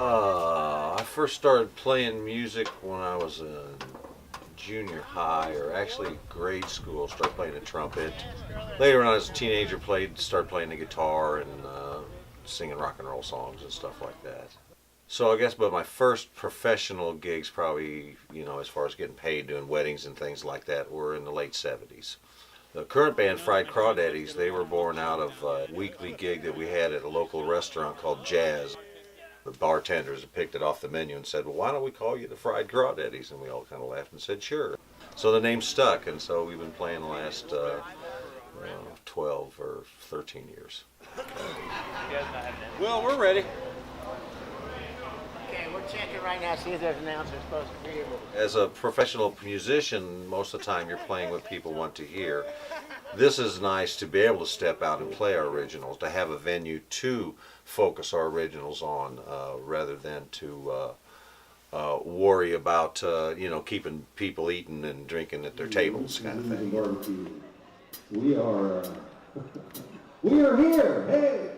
I first started playing music when I was in junior high, or actually grade school. Started playing the trumpet. Later, when I was a teenager, started playing the guitar and singing rock and roll songs and stuff like that. So I guess, but my first professional gigs, probably, as far as getting paid doing weddings and things like that, were in the late '70s. The current band, Fried Crawdaddies, they were born out of a weekly gig that we had at a local restaurant called Jazz. The bartenders picked it off the menu and said, well, why don't we call you the Fried Crawdaddies? And we all kind of laughed and said, sure. So the name stuck, and so we've been playing the last 12 or 13 years. Well, we're ready. Okay, we're checking right now, see if there's an announcer supposed to be here. As a professional musician, most of the time you're playing what people want to hear. This is nice to be able to step out and play our originals, to have a venue to focus our originals on, rather than to worry about keeping people eating and drinking at their tables, kind of thing. We are we are here. Hey,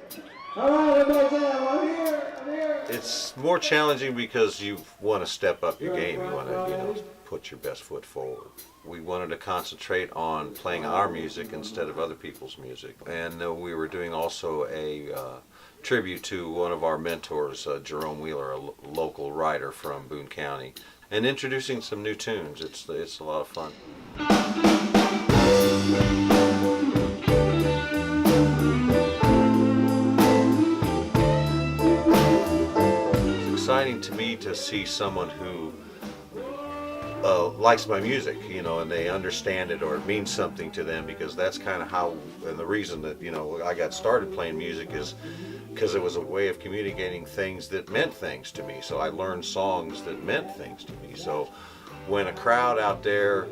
all right, everybody, say I'm here. I'm here. It's more challenging because you want to step up your game. You want to put your best foot forward. We wanted to concentrate on playing our music instead of other people's music, and we were doing also a tribute to one of our mentors, Jerome Wheeler, a local writer from Boone County, and introducing some new tunes. It's a lot of fun. It's exciting to me to see someone who likes my music, and they understand it, or it means something to them, because that's kind of how, and the reason that I got started playing music is because it was a way of communicating things that meant things to me. So I learned songs that meant things to me. So when a crowd out there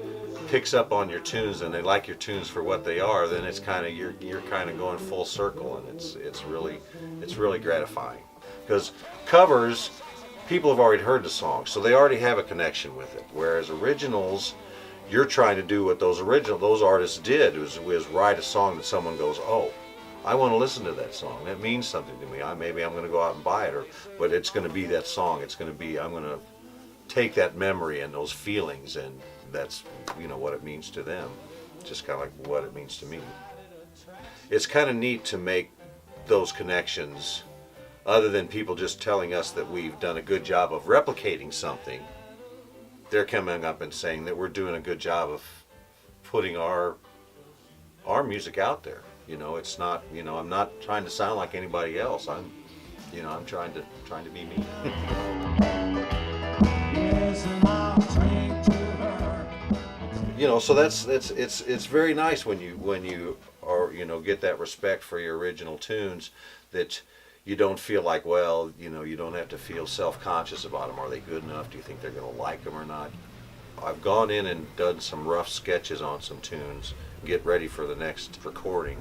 picks up on your tunes and they like your tunes for what they are, then it's kind of you're kind of going full circle, and it's really gratifying, because covers, people have already heard the song, so they already have a connection with it. Whereas originals, you're trying to do what those artists did, was write a song that someone goes, oh, I want to listen to that song. That means something to me. Maybe I'm going to go out and buy it, but it's going to be that song. I'm going to take that memory and those feelings, and that's what it means to them, just kind of like what it means to me. It's kind of neat to make those connections, other than people just telling us that we've done a good job of replicating something. They're coming up and saying that we're doing a good job of putting our music out there. It's not, I'm not trying to sound like anybody else. I'm trying to be me. So it's very nice when you are, get that respect for your original tunes, that you don't feel like, well, you don't have to feel self-conscious about them. Are they good enough? Do you think they're going to like them or not? I've gone in and done some rough sketches on some tunes, get ready for the next recording.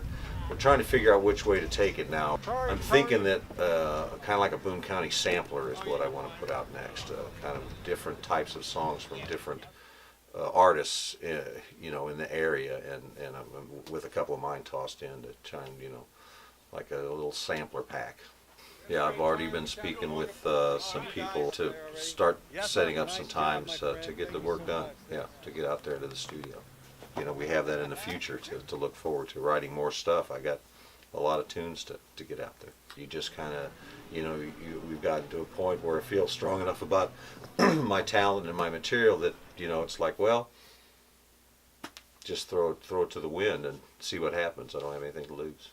We're trying to figure out which way to take it now. I'm thinking that kind of like a Boone County sampler is what I want to put out next. Kind of different types of songs from different artists, in the area, and I'm with a couple of mine tossed in to try and, like a little sampler pack. Yeah, I've already been speaking with some people to start setting up some times to get the work done. Yeah, to get out there to the studio. We have that in the future to look forward to, writing more stuff. I got a lot of tunes to get out there. You just kind of, we've gotten to a point where I feel strong enough about my talent and my material that, it's like, well, just throw it to the wind and see what happens. I don't have anything to lose.